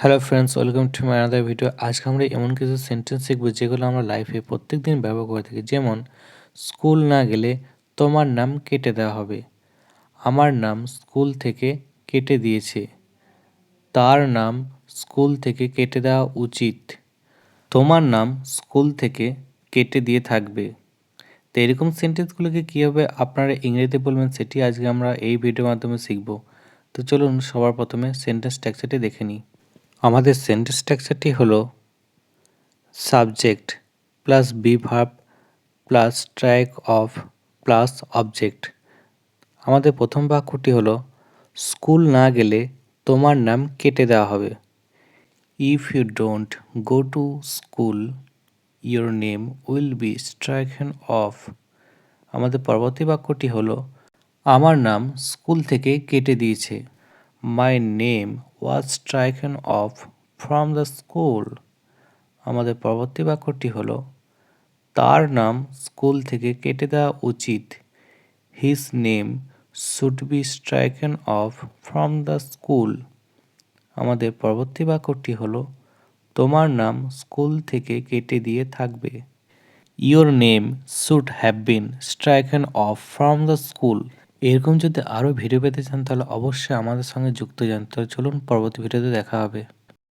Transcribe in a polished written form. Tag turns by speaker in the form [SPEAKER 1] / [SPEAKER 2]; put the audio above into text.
[SPEAKER 1] Hello friends, welcome to my another video. আজকে আমরা এমন কিছু সেন্টেন্স শিখব যেগুলো আমরা লাইফে প্রত্যেকদিন ব্যবহার করে থাকি। যেমন স্কুল না গেলে তোমার নাম কেটে দেওয়া হবে, আমার নাম স্কুল থেকে কেটে দিয়েছে, তার নাম স্কুল থেকে কেটে দেওয়া উচিত, তোমার নাম স্কুল থেকে কেটে দিয়ে থাকবে। তো এরকম সেন্টেন্সগুলোকে কীভাবে আপনারা ইংরেজিতে বলবেন সেটি আজকে আমরা এই ভিডিওর মাধ্যমে শিখব। তো চলুন সবার প্রথমে সেন্টেন্স স্ট্রাকচারটি দেখে নিই। আমাদের সেন্টেন্স স্ট্রাকচারটি হলো subject plus be verb plus track of plus object. আমাদের প্রথম বাক্যটি হলো স্কুল না গেলে তোমার নাম কেটে দেওয়া হবে। If you don't go to school your name will be stricken off. আমাদের পরবর্তী বাক্যটি হলো আমার নাম স্কুল থেকে কেটে দিয়েছে। My name was stricken off from the school. আমাদের পরবর্তী বাক্যটি হলো তার নাম স্কুল থেকে কেটে দেওয়া উচিত। His name should be stricken off from the school. আমাদের পরবর্তী বাক্যটি হলো তোমার নাম স্কুল থেকে কেটে দিয়ে থাকবে। Your name should have been stricken off from the school. এরকম যদি আরও ভিডিও পেতে চান তাহলে অবশ্যই আমাদের সঙ্গে যুক্ত যান। তো চলুন পরবর্তী ভিডিওতে দেখা হবে।